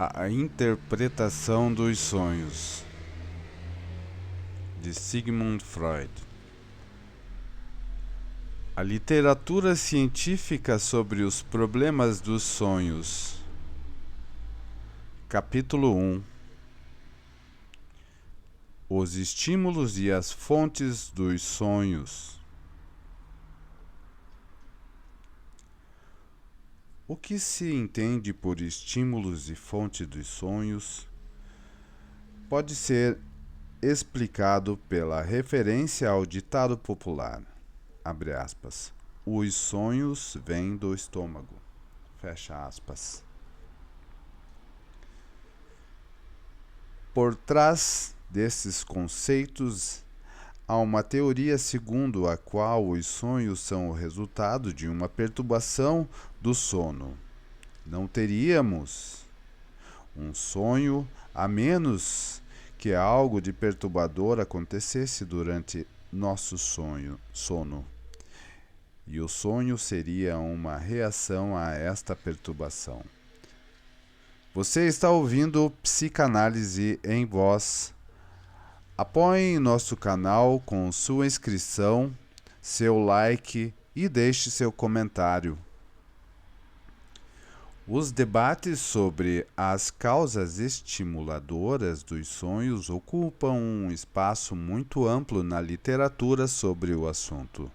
A interpretação dos sonhos, de Sigmund Freud. A literatura científica sobre os problemas dos sonhos. Capítulo 1. Os estímulos e as fontes dos sonhos. O que se entende por estímulos e fonte dos sonhos pode ser explicado pela referência ao ditado popular, abre aspas, os sonhos vêm do estômago, fecha aspas. Por trás desses conceitos, há uma teoria segundo a qual os sonhos são o resultado de uma perturbação do sono. Não teríamos um sonho a menos que algo de perturbador acontecesse durante nosso sono. E o sonho seria uma reação a esta perturbação. Você está ouvindo Psicanálise em Voz. Apoie nosso canal com sua inscrição, seu like e deixe seu comentário. Os debates sobre as causas estimuladoras dos sonhos ocupam um espaço muito amplo na literatura sobre o assunto.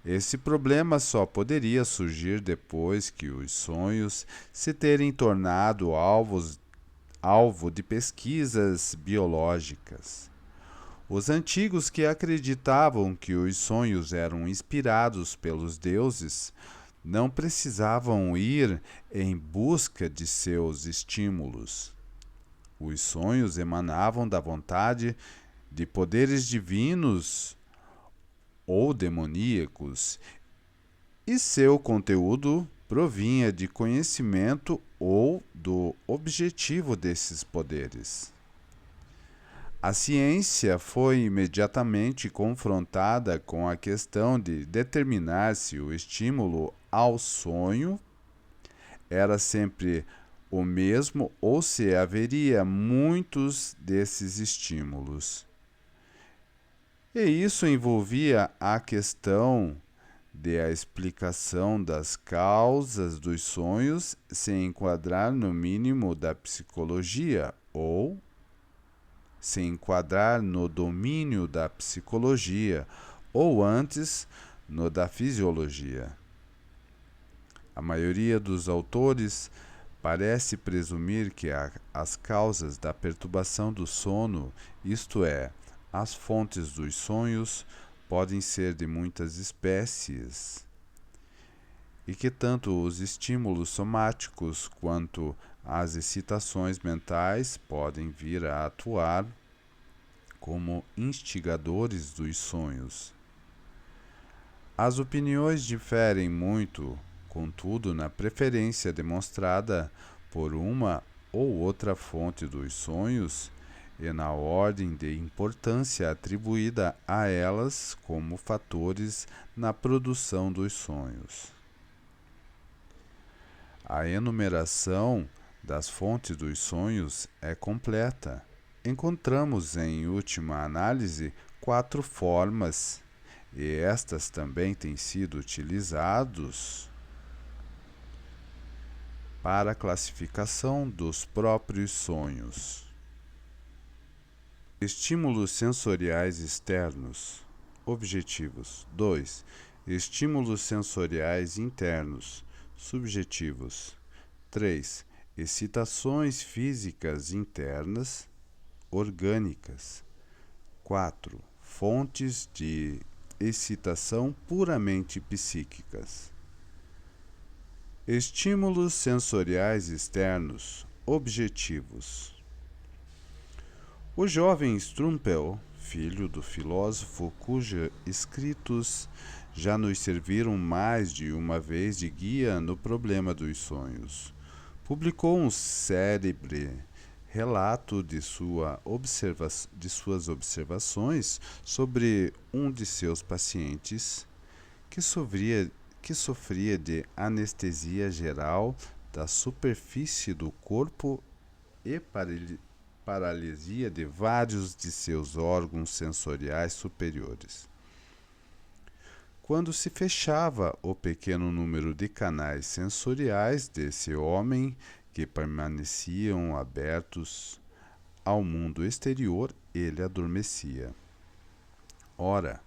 Esse problema só poderia surgir depois que os sonhos se terem tornado alvo de pesquisas biológicas. Os antigos que acreditavam que os sonhos eram inspirados pelos deuses não precisavam ir em busca de seus estímulos. Os sonhos emanavam da vontade de poderes divinos ou demoníacos, e seu conteúdo provinha de conhecimento ou do objetivo desses poderes. A ciência foi imediatamente confrontada com a questão de determinar se o estímulo ao sonho era sempre o mesmo ou se haveria muitos desses estímulos. E isso envolvia a questão de a explicação das causas dos sonhos se enquadrar no mínimo da psicologia ou se enquadrar no domínio da psicologia ou antes no da fisiologia. A maioria dos autores parece presumir que as causas da perturbação do sono, isto é, as fontes dos sonhos, podem ser de muitas espécies e que tanto os estímulos somáticos quanto as excitações mentais podem vir a atuar como instigadores dos sonhos. As opiniões diferem muito, contudo, na preferência demonstrada por uma ou outra fonte dos sonhos e na ordem de importância atribuída a elas como fatores na produção dos sonhos. A enumeração das fontes dos sonhos é completa. Encontramos, em última análise, 4 formas, e estas também têm sido utilizadas para a classificação dos próprios sonhos. Estímulos sensoriais externos. Objetivos. 2. Estímulos sensoriais internos. Subjetivos. 3. Excitações físicas internas, orgânicas. 4. Fontes de excitação puramente psíquicas. Estímulos sensoriais externos. Objetivos. O jovem Strumpel, filho do filósofo cujos escritos já nos serviram mais de uma vez de guia no problema dos sonhos, publicou um célebre relato de suas observações sobre um de seus pacientes que sofria de anestesia geral da superfície do corpo e paralisia de vários de seus órgãos sensoriais superiores. Quando se fechava o pequeno número de canais sensoriais desse homem, que permaneciam abertos ao mundo exterior, ele adormecia. Ora,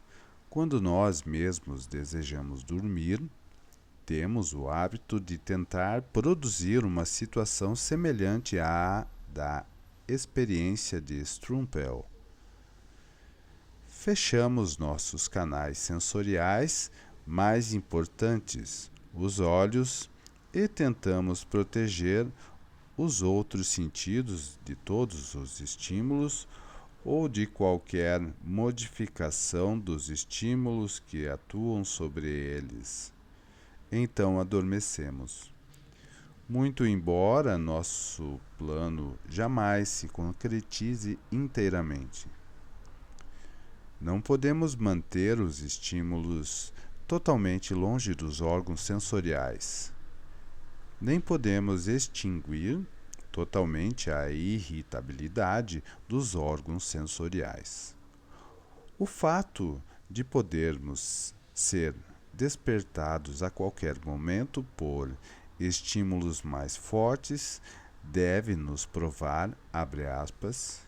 quando nós mesmos desejamos dormir, temos o hábito de tentar produzir uma situação semelhante à da experiência de Strumpel. Fechamos nossos canais sensoriais mais importantes, os olhos, e tentamos proteger os outros sentidos de todos os estímulos ou de qualquer modificação dos estímulos que atuam sobre eles. Então adormecemos. Muito embora nosso plano jamais se concretize inteiramente. Não podemos manter os estímulos totalmente longe dos órgãos sensoriais. Nem podemos extinguir totalmente a irritabilidade dos órgãos sensoriais. O fato de podermos ser despertados a qualquer momento por estímulos mais fortes deve nos provar, abre aspas,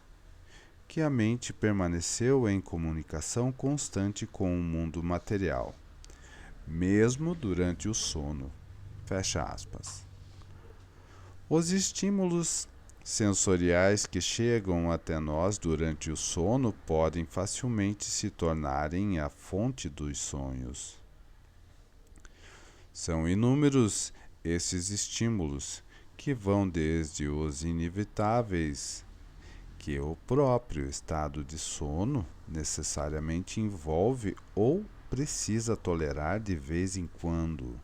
que a mente permaneceu em comunicação constante com o mundo material, mesmo durante o sono, fecha aspas. Os estímulos sensoriais que chegam até nós durante o sono podem facilmente se tornarem a fonte dos sonhos. São inúmeros esses estímulos, que vão desde os inevitáveis que o próprio estado de sono necessariamente envolve ou precisa tolerar de vez em quando,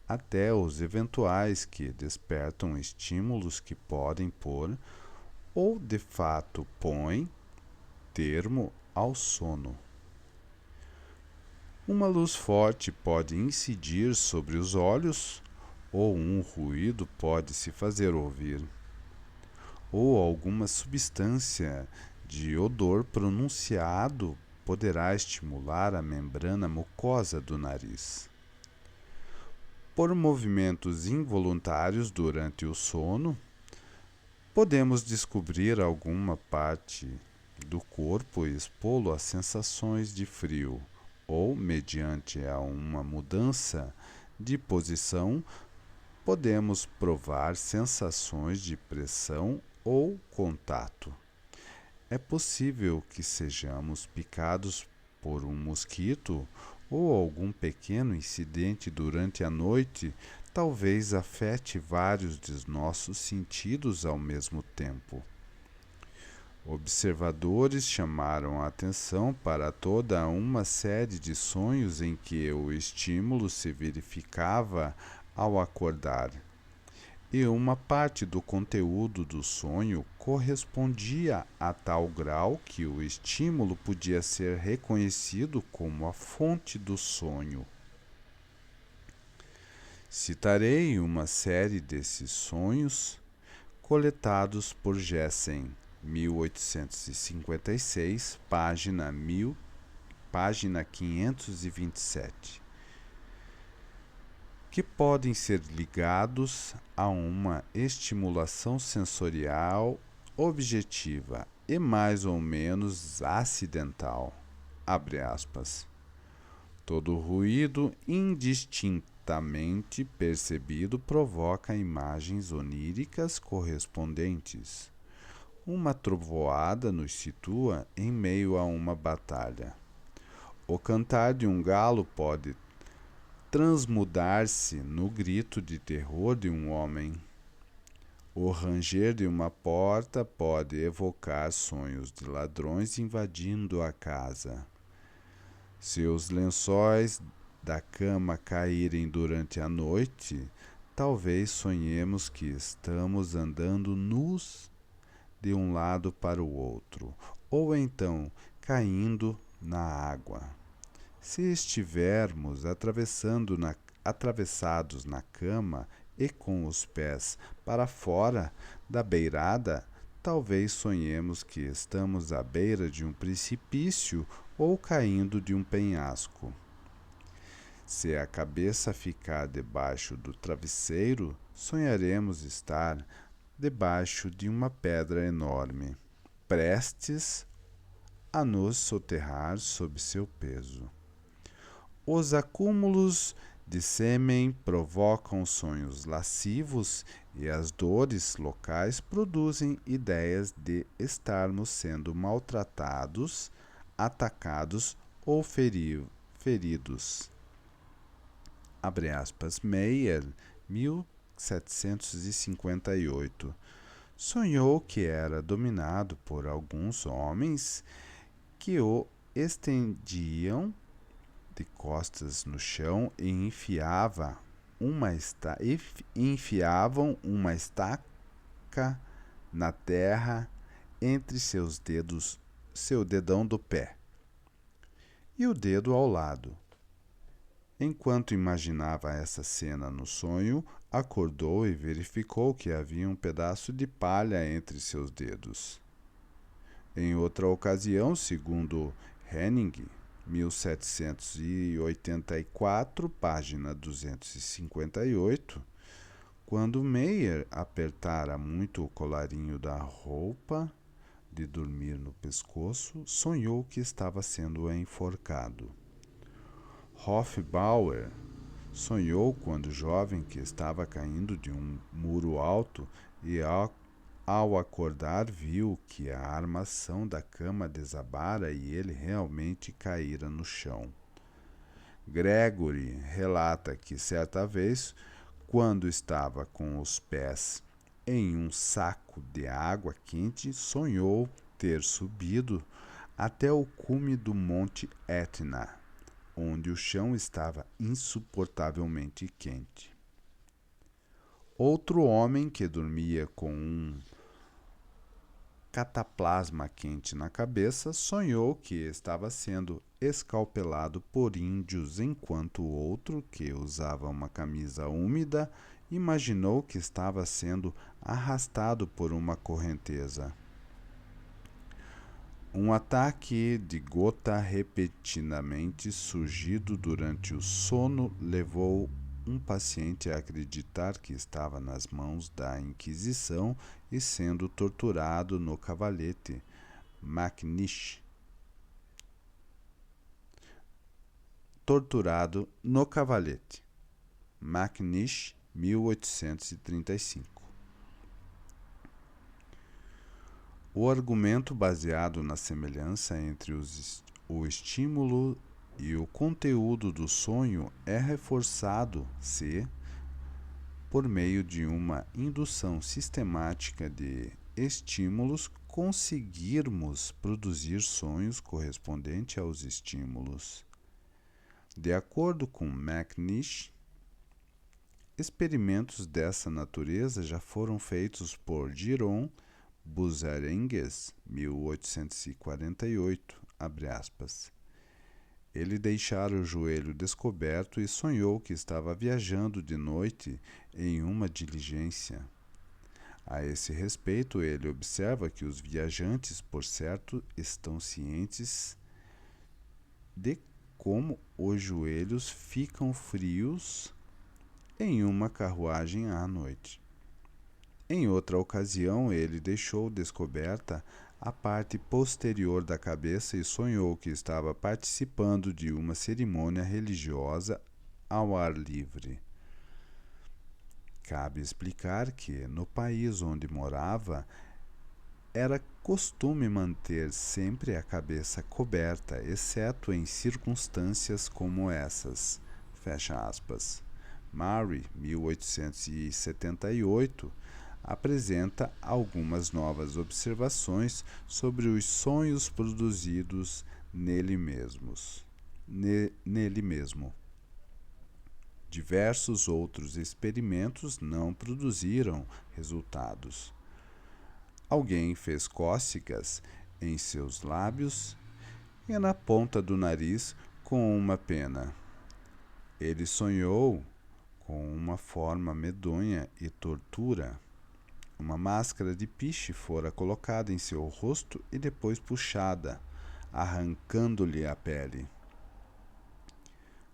até os eventuais que despertam estímulos que podem pôr, ou de fato põem, termo ao sono. Uma luz forte pode incidir sobre os olhos, ou um ruído pode se fazer ouvir, ou alguma substância de odor pronunciado poderá estimular a membrana mucosa do nariz. Por movimentos involuntários durante o sono, podemos descobrir alguma parte do corpo e expô-lo a sensações de frio, ou, mediante a uma mudança de posição, podemos provar sensações de pressão ou contato. É possível que sejamos picados por um mosquito ou algum pequeno incidente durante a noite talvez afete vários de nossos sentidos ao mesmo tempo. Observadores chamaram a atenção para toda uma série de sonhos em que o estímulo se verificava ao acordar, e uma parte do conteúdo do sonho correspondia a tal grau que o estímulo podia ser reconhecido como a fonte do sonho. Citarei uma série desses sonhos coletados por Jessen, 1856, página 527, que podem ser ligados a uma estimulação sensorial objetiva e mais ou menos acidental. Abre aspas. Todo ruído indistintamente percebido provoca imagens oníricas correspondentes. Uma trovoada nos situa em meio a uma batalha. O cantar de um galo pode transmudar-se no grito de terror de um homem. O ranger de uma porta pode evocar sonhos de ladrões invadindo a casa. Se os lençóis da cama caírem durante a noite, talvez sonhemos que estamos andando nus de um lado para o outro, ou então caindo na água. Se estivermos atravessados na cama e com os pés para fora da beirada, talvez sonhemos que estamos à beira de um precipício ou caindo de um penhasco. Se a cabeça ficar debaixo do travesseiro, sonharemos estar debaixo de uma pedra enorme, prestes a nos soterrar sob seu peso. Os acúmulos de sêmen provocam sonhos lascivos e as dores locais produzem ideias de estarmos sendo maltratados, atacados ou feridos. Abre aspas, Meyer, 1758. Sonhou que era dominado por alguns homens que o estendiam de costas no chão e enfiavam uma estaca na terra entre seus dedos, seu dedão do pé e o dedo ao lado. Enquanto imaginava essa cena no sonho, acordou e verificou que havia um pedaço de palha entre seus dedos. Em outra ocasião, segundo Henning, 1784, página 258, quando Meyer apertara muito o colarinho da roupa de dormir no pescoço, sonhou que estava sendo enforcado. Hofbauer sonhou quando jovem que estava caindo de um muro alto e ao acordar viu que a armação da cama desabara e ele realmente caíra no chão. Gregory relata que certa vez, quando estava com os pés em um saco de água quente, sonhou ter subido até o cume do Monte Etna, onde o chão estava insuportavelmente quente. Outro homem que dormia com um cataplasma quente na cabeça sonhou que estava sendo escalpelado por índios, enquanto o outro, que usava uma camisa úmida, imaginou que estava sendo arrastado por uma correnteza. Um ataque de gota repentinamente surgido durante o sono levou um paciente a acreditar que estava nas mãos da Inquisição e sendo torturado no cavalete Macnish. Torturado no cavalete Macnish, 1835. O argumento baseado na semelhança entre o estímulo e o conteúdo do sonho é reforçado se, por meio de uma indução sistemática de estímulos, conseguirmos produzir sonhos correspondentes aos estímulos. De acordo com Macnish, experimentos dessa natureza já foram feitos por Giron Buserengues, 1848, abre aspas. Ele deixara o joelho descoberto e sonhou que estava viajando de noite em uma diligência. A esse respeito, ele observa que os viajantes, por certo, estão cientes de como os joelhos ficam frios em uma carruagem à noite. Em outra ocasião, ele deixou descoberta a parte posterior da cabeça e sonhou que estava participando de uma cerimônia religiosa ao ar livre. Cabe explicar que, no país onde morava, era costume manter sempre a cabeça coberta, exceto em circunstâncias como essas. Fecha aspas. Murray, 1878, apresenta algumas novas observações sobre os sonhos produzidos nele mesmo. Diversos outros experimentos não produziram resultados. Alguém fez cócegas em seus lábios e na ponta do nariz com uma pena. Ele sonhou com uma forma medonha e tortura. Uma máscara de piche fora colocada em seu rosto e depois puxada, arrancando-lhe a pele.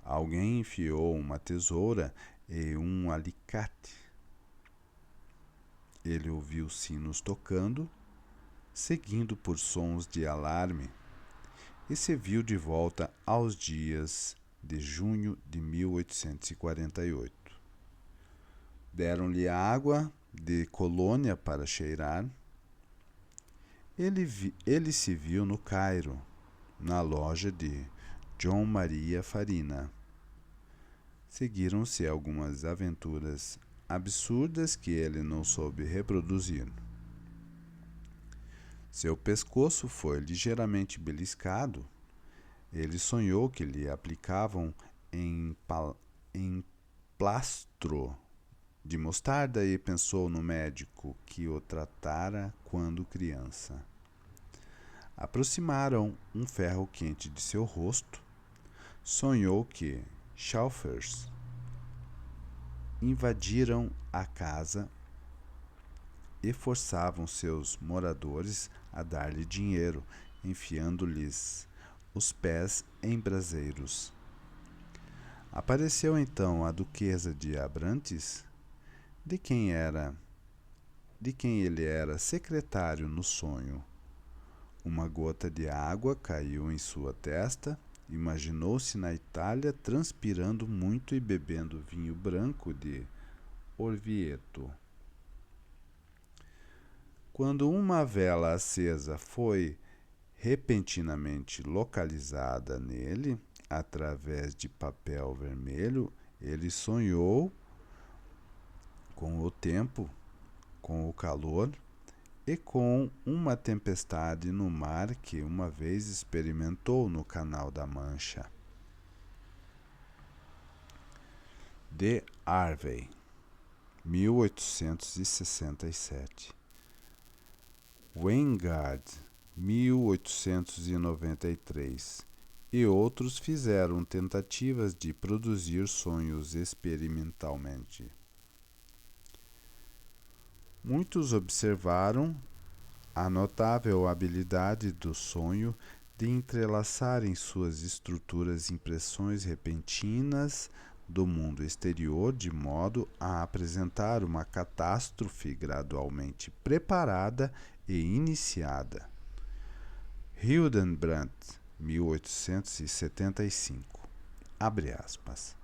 Alguém enfiou uma tesoura e um alicate. Ele ouviu sinos tocando, seguindo por sons de alarme, e se viu de volta aos dias de junho de 1848. Deram-lhe água de colônia para cheirar. Ele se viu no Cairo, na loja de João Maria Farina. Seguiram-se algumas aventuras absurdas que ele não soube reproduzir. Seu pescoço foi ligeiramente beliscado. Ele sonhou que lhe aplicavam emplastro de mostarda e pensou no médico que o tratara quando criança. Aproximaram um ferro quente de seu rosto. Sonhou que chauffeurs invadiram a casa e forçavam seus moradores a dar-lhe dinheiro, enfiando-lhes os pés em braseiros. Apareceu então a duquesa de Abrantes, de quem ele era secretário no sonho. Uma gota de água caiu em sua testa. Imaginou-se na Itália transpirando muito e bebendo vinho branco de Orvieto. Quando uma vela acesa foi repentinamente localizada nele, através de papel vermelho, ele sonhou com o tempo, com o calor e com uma tempestade no mar que uma vez experimentou no Canal da Mancha. De Harvey, 1867. Weingard, 1893, e outros fizeram tentativas de produzir sonhos experimentalmente. Muitos observaram a notável habilidade do sonho de entrelaçar em suas estruturas impressões repentinas do mundo exterior de modo a apresentar uma catástrofe gradualmente preparada e iniciada. Hildenbrandt, 1875. Abre aspas.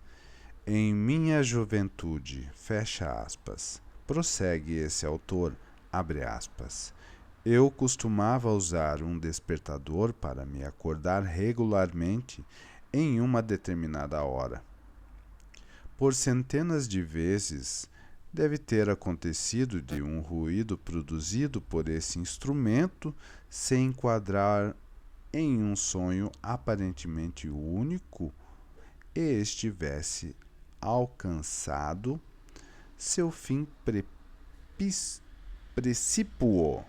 Em minha juventude, fecha aspas, prossegue esse autor, abre aspas, eu costumava usar um despertador para me acordar regularmente em uma determinada hora. Por centenas de vezes, deve ter acontecido de um ruído produzido por esse instrumento se enquadrar em um sonho aparentemente único e estivesse alcançado seu fim precípuo,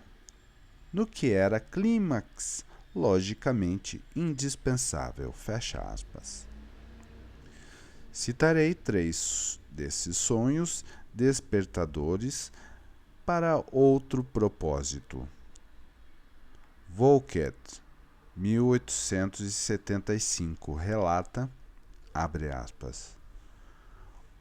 no que era clímax logicamente indispensável. Fecha aspas. Citarei 3 desses sonhos despertadores para outro propósito. Volket, 1875, relata, abre aspas,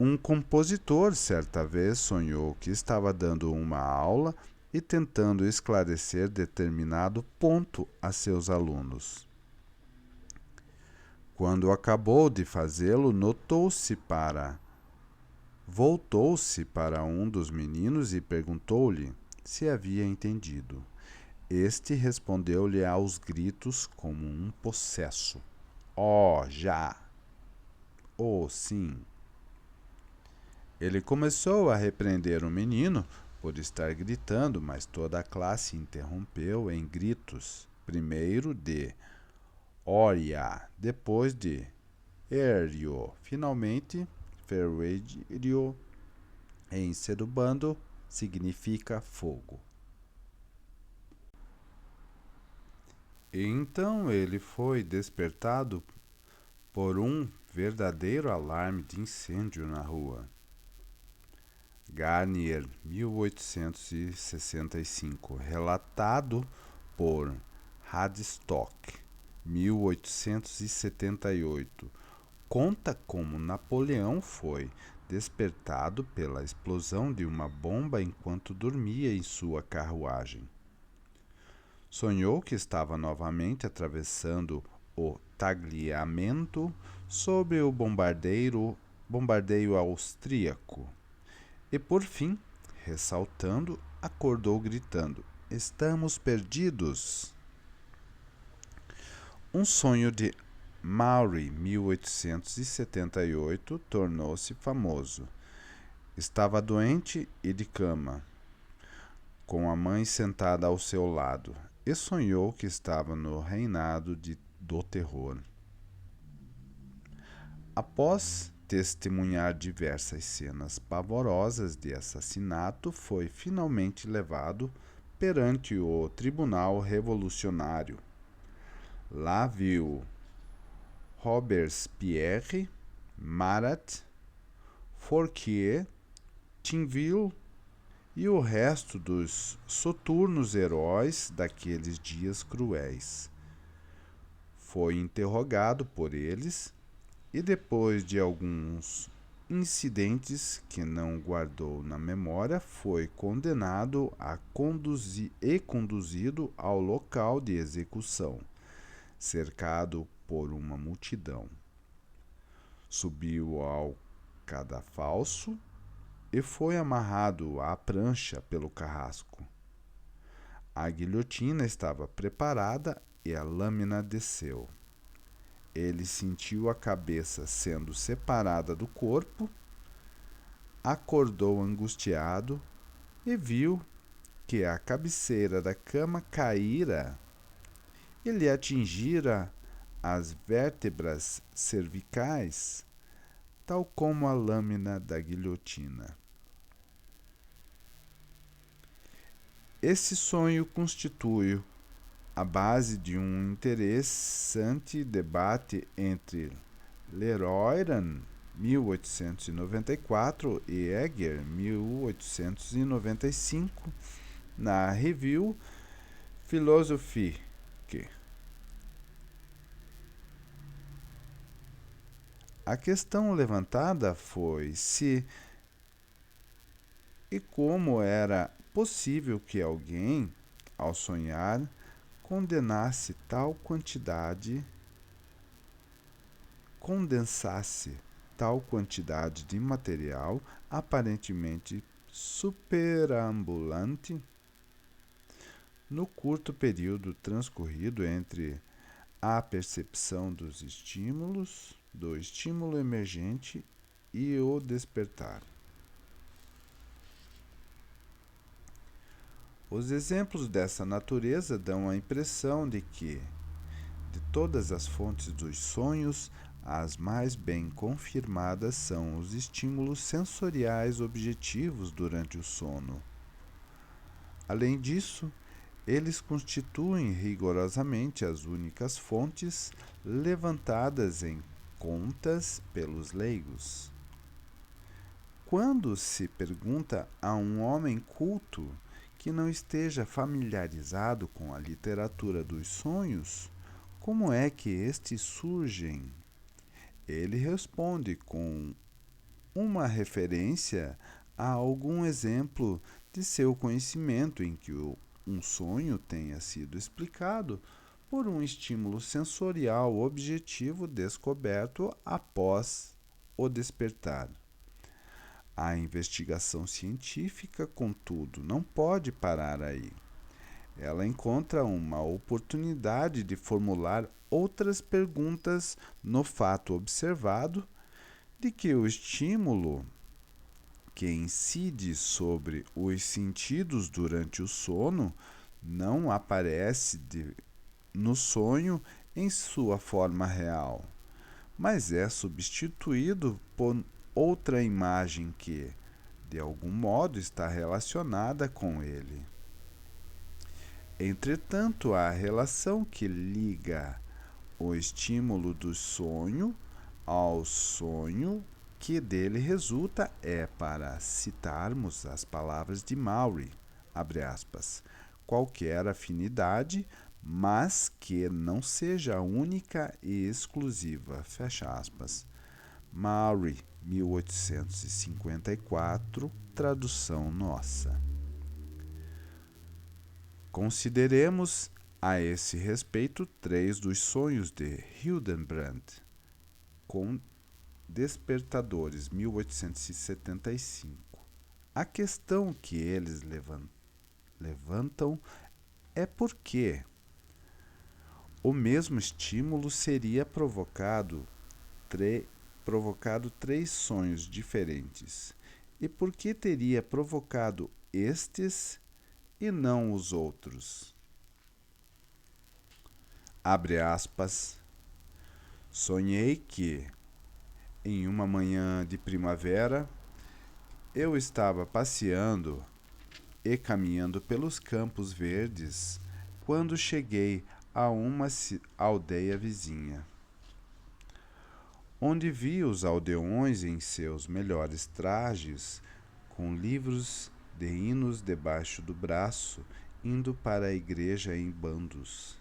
um compositor certa vez sonhou que estava dando uma aula e tentando esclarecer determinado ponto a seus alunos. Quando acabou de fazê-lo, voltou-se para um dos meninos e perguntou-lhe se havia entendido. Este respondeu-lhe aos gritos como um possesso. Oh, já! Oh, sim! Ele começou a repreender o menino por estar gritando, mas toda a classe interrompeu em gritos, primeiro de Oria, depois de Erio, finalmente Ferruedio, em sedubando, significa fogo. E então ele foi despertado por um verdadeiro alarme de incêndio na rua. Garnier, 1865, relatado por Hadstock, 1878, conta como Napoleão foi despertado pela explosão de uma bomba enquanto dormia em sua carruagem. Sonhou que estava novamente atravessando o Tagliamento sob o bombardeio austríaco. E por fim, ressaltando, acordou gritando: "Estamos perdidos!" Um sonho de Maury, 1878, tornou-se famoso. Estava doente e de cama, com a mãe sentada ao seu lado, e sonhou que estava no reinado do terror. Após testemunhar diversas cenas pavorosas de assassinato, foi finalmente levado perante o Tribunal Revolucionário. Lá viu Robespierre, Marat, Forquier, Tinville e o resto dos soturnos heróis daqueles dias cruéis. Foi interrogado por eles e, depois de alguns incidentes que não guardou na memória, foi condenado e conduzido ao local de execução, cercado por uma multidão. Subiu ao cadafalso e foi amarrado à prancha pelo carrasco. A guilhotina estava preparada e a lâmina desceu. Ele sentiu a cabeça sendo separada do corpo, acordou angustiado e viu que a cabeceira da cama caíra e lhe atingira as vértebras cervicais, tal como a lâmina da guilhotina. Esse sonho constitui a base de um interessante debate entre Leroy, 1894, e Egger, 1895, na Revue Philosophique. A questão levantada foi se e como era possível que alguém, ao sonhar, condensasse tal quantidade de material aparentemente superambulante no curto período transcorrido entre a percepção do estímulo emergente e o despertar. Os exemplos dessa natureza dão a impressão de que, de todas as fontes dos sonhos, as mais bem confirmadas são os estímulos sensoriais objetivos durante o sono. Além disso, eles constituem rigorosamente as únicas fontes levantadas em contas pelos leigos. Quando se pergunta a um homem culto que não esteja familiarizado com a literatura dos sonhos como é que estes surgem, ele responde com uma referência a algum exemplo de seu conhecimento em que um sonho tenha sido explicado por um estímulo sensorial objetivo descoberto após o despertar. A investigação científica, contudo, não pode parar aí. Ela encontra uma oportunidade de formular outras perguntas no fato observado de que o estímulo que incide sobre os sentidos durante o sono não aparece no sonho em sua forma real, mas é substituído por outra imagem que, de algum modo, está relacionada com ele. Entretanto, a relação que liga o estímulo do sonho ao sonho que dele resulta é para citarmos as palavras de Maury, abre aspas, qualquer afinidade, mas que não seja única e exclusiva, fecha aspas. Maury, 1854, tradução nossa. Consideremos a esse respeito 3 dos sonhos de Hildenbrand, com Despertadores, 1875. A questão que eles levantam é por que o mesmo estímulo seria provocado 3 sonhos diferentes, e por que teria provocado estes e não os outros. Abre aspas. Sonhei que, em uma manhã de primavera, eu estava passeando e caminhando pelos campos verdes quando cheguei a uma aldeia vizinha, onde vi os aldeões em seus melhores trajes, com livros de hinos debaixo do braço, indo para a igreja em bandos.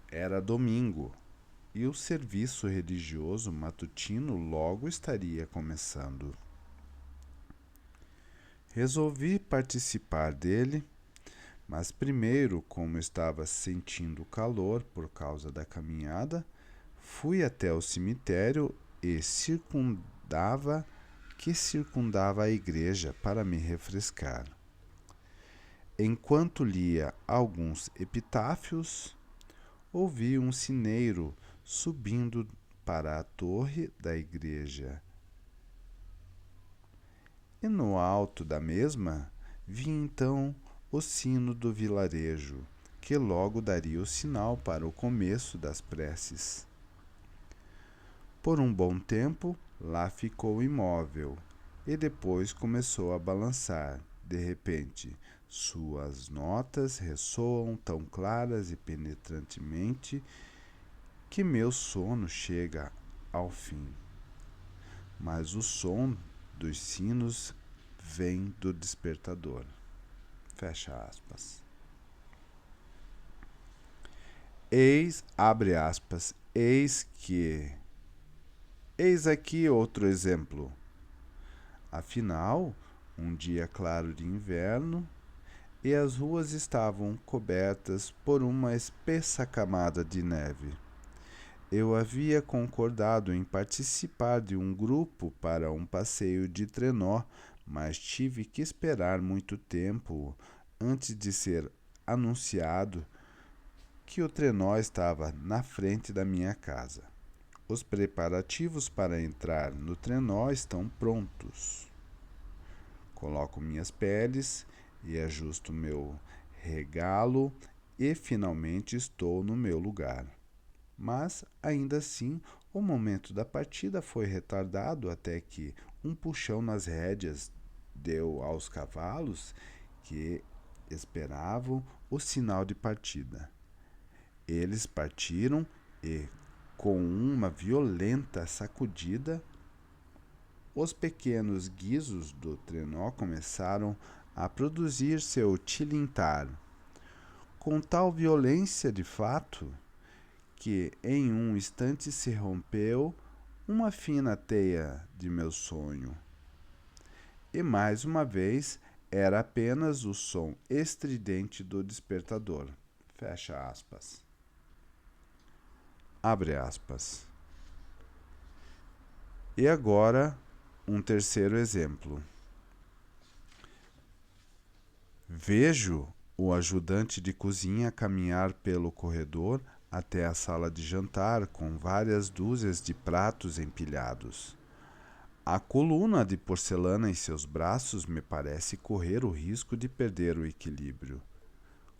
Era domingo, e o serviço religioso matutino logo estaria começando. Resolvi participar dele, mas primeiro, como estava sentindo calor por causa da caminhada, fui até o cemitério e circundava a igreja para me refrescar. Enquanto lia alguns epitáfios, ouvi um sineiro subindo para a torre da igreja. E no alto da mesma, vi então o sino do vilarejo, que logo daria o sinal para o começo das preces. Por um bom tempo, lá ficou imóvel, e depois começou a balançar. De repente, suas notas ressoam tão claras e penetrantemente que meu sono chega ao fim. Mas o som dos sinos vem do despertador. Fecha aspas. Abre aspas, eis aqui outro exemplo. Afinal, um dia claro de inverno, e as ruas estavam cobertas por uma espessa camada de neve. Eu havia concordado em participar de um grupo para um passeio de trenó, mas tive que esperar muito tempo antes de ser anunciado que o trenó estava na frente da minha casa. Os preparativos para entrar no trenó estão prontos. Coloco minhas peles e ajusto meu regalo e finalmente estou no meu lugar. Mas, ainda assim, o momento da partida foi retardado até que um puxão nas rédeas deu aos cavalos que esperavam o sinal de partida. Eles partiram e, com uma violenta sacudida, os pequenos guizos do trenó começaram a produzir seu tilintar, com tal violência de fato que em um instante se rompeu uma fina teia de meu sonho. E mais uma vez era apenas o som estridente do despertador. Fecha aspas. Abre aspas. E agora, um terceiro exemplo. Vejo o ajudante de cozinha caminhar pelo corredor até a sala de jantar com várias dúzias de pratos empilhados. A coluna de porcelana em seus braços me parece correr o risco de perder o equilíbrio.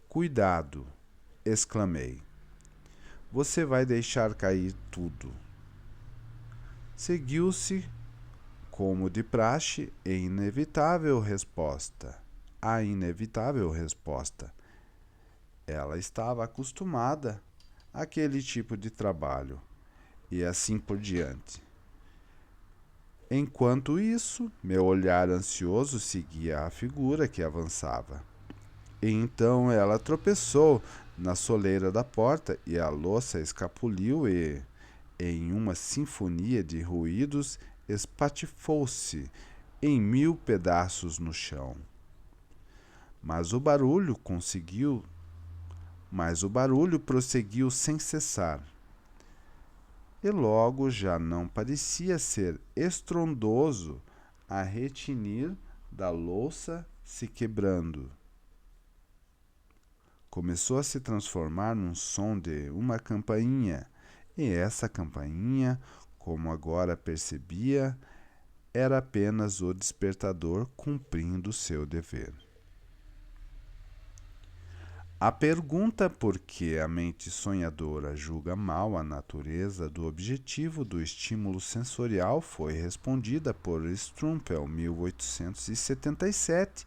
Cuidado! Exclamei. Você vai deixar cair tudo. Seguiu-se, como de praxe, a inevitável resposta. Ela estava acostumada àquele tipo de trabalho, e assim por diante. Enquanto isso, meu olhar ansioso seguia a figura que avançava. E então ela tropeçou na soleira da porta e a louça escapuliu e, em uma sinfonia de ruídos, espatifou-se em 1000 pedaços no chão. Mas o barulho conseguiu, mas o barulho prosseguiu sem cessar. E logo já não parecia ser estrondoso a retinir da louça se quebrando. Começou a se transformar num som de uma campainha, e essa campainha, como agora percebia, era apenas o despertador cumprindo seu dever. A pergunta por que a mente sonhadora julga mal a natureza do objetivo do estímulo sensorial foi respondida por Strumpel, 1877,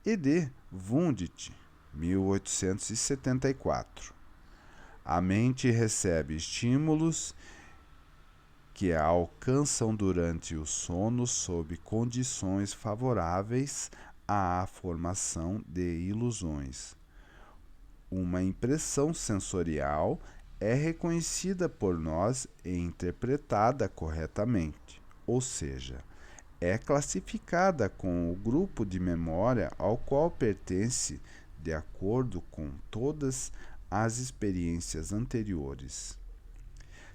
e de Wundt, 1874. A mente recebe estímulos que a alcançam durante o sono sob condições favoráveis à formação de ilusões. Uma impressão sensorial é reconhecida por nós e interpretada corretamente, ou seja, é classificada com o grupo de memória ao qual pertence de acordo com todas as experiências anteriores.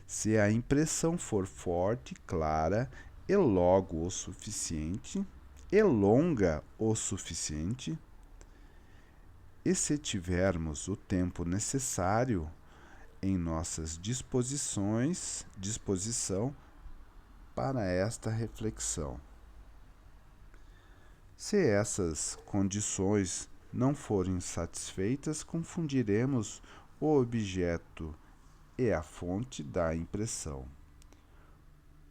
Se a impressão for forte, clara e logo o suficiente, e longa o suficiente, e se tivermos o tempo necessário em nossas disposição para esta reflexão. Se essas condições não forem satisfeitas, confundiremos o objeto e a fonte da impressão.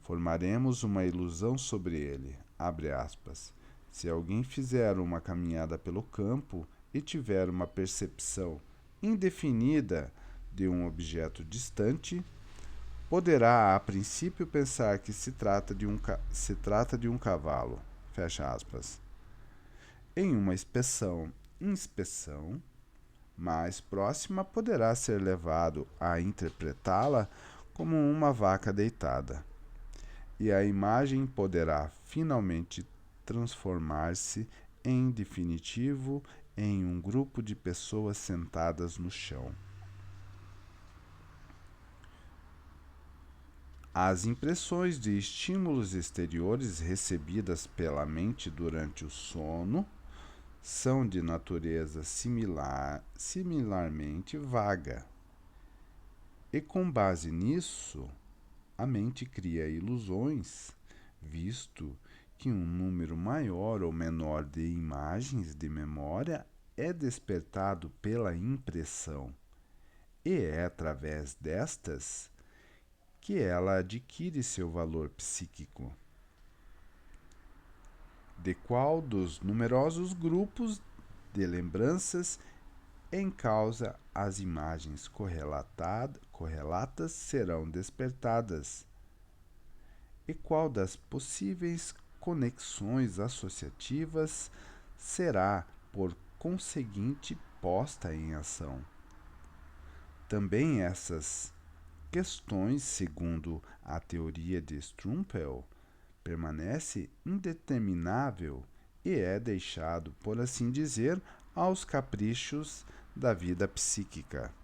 Formaremos uma ilusão sobre ele. Abre aspas. Se alguém fizer uma caminhada pelo campo e tiver uma percepção indefinida de um objeto distante, poderá a princípio pensar que se trata de um cavalo. Fecha aspas. Em uma inspeção mais próxima, poderá ser levado a interpretá-la como uma vaca deitada, e a imagem poderá finalmente transformar-se em definitivo em um grupo de pessoas sentadas no chão. As impressões de estímulos exteriores recebidas pela mente durante o sono são de natureza similarmente vaga. E com base nisso, a mente cria ilusões, visto que um número maior ou menor de imagens de memória é despertado pela impressão, e é através destas que ela adquire seu valor psíquico. De qual dos numerosos grupos de lembranças em causa as imagens correlatas serão despertadas? E qual das possíveis conexões associativas será, por conseguinte, posta em ação? Também essas questões, segundo a teoria de Strumpel, permanece indeterminável e é deixado, por assim dizer, aos caprichos da vida psíquica.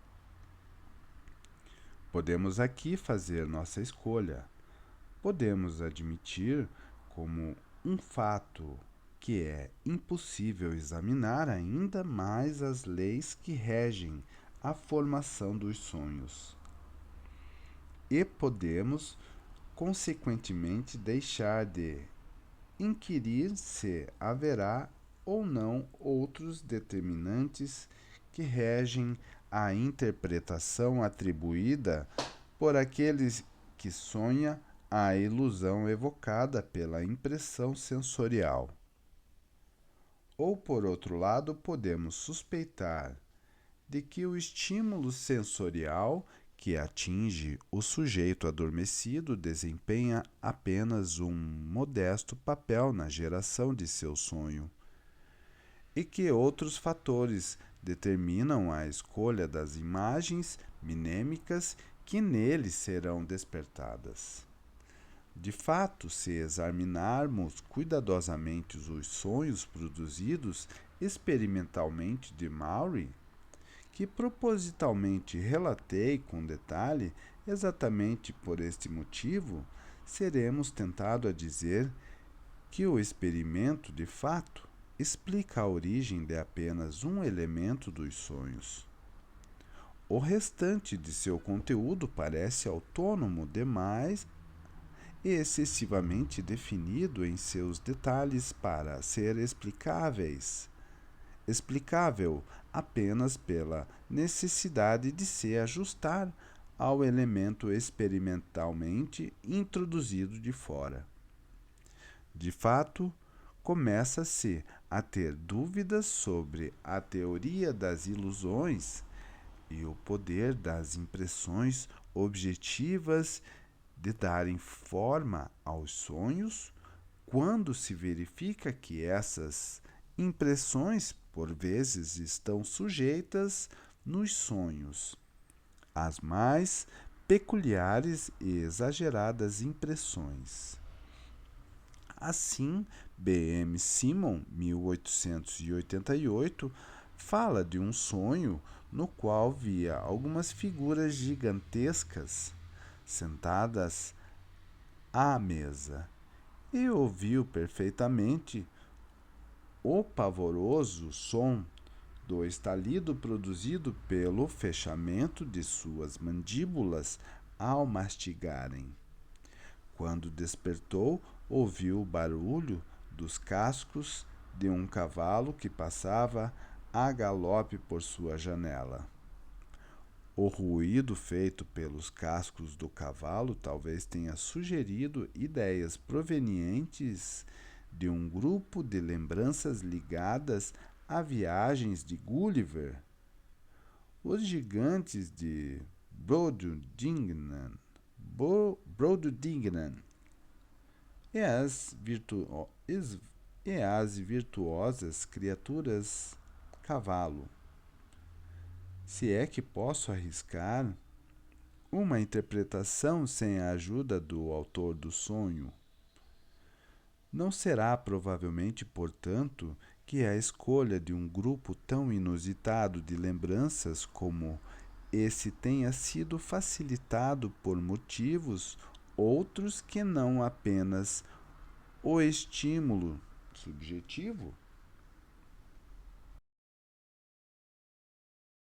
Podemos aqui fazer nossa escolha. Podemos admitir como um fato que é impossível examinar ainda mais as leis que regem a formação dos sonhos. E podemos, consequentemente, deixar de inquirir se haverá ou não outros determinantes que regem a interpretação atribuída por aqueles que sonha a ilusão evocada pela impressão sensorial. Ou, por outro lado, podemos suspeitar de que o estímulo sensorial que atinge o sujeito adormecido desempenha apenas um modesto papel na geração de seu sonho, e que outros fatores determinam a escolha das imagens mnêmicas que nele serão despertadas. De fato, se examinarmos cuidadosamente os sonhos produzidos experimentalmente de Maury, que propositalmente relatei com detalhe, exatamente por este motivo, seremos tentados a dizer que o experimento, de fato, explica a origem de apenas um elemento dos sonhos. O restante de seu conteúdo parece autônomo demais e excessivamente definido em seus detalhes para ser explicável apenas pela necessidade de se ajustar ao elemento experimentalmente introduzido de fora. De fato, começa-se a ter dúvidas sobre a teoria das ilusões e o poder das impressões objetivas de darem forma aos sonhos, quando se verifica que essas impressões, por vezes, estão sujeitas nos sonhos às mais peculiares e exageradas impressões. Assim, B.M. Simon, 1888, fala de um sonho no qual via algumas figuras gigantescas sentadas à mesa e ouviu perfeitamente o pavoroso som do estalido produzido pelo fechamento de suas mandíbulas ao mastigarem. Quando despertou, ouviu o barulho dos cascos de um cavalo que passava a galope por sua janela. O ruído feito pelos cascos do cavalo talvez tenha sugerido ideias provenientes de um grupo de lembranças ligadas a viagens de Gulliver. Os gigantes de Brobdingnag e as virtuosas criaturas cavalo. Se é que posso arriscar uma interpretação sem a ajuda do autor do sonho. Não será provavelmente, portanto, que a escolha de um grupo tão inusitado de lembranças como esse tenha sido facilitado por motivos outros que não apenas o estímulo subjetivo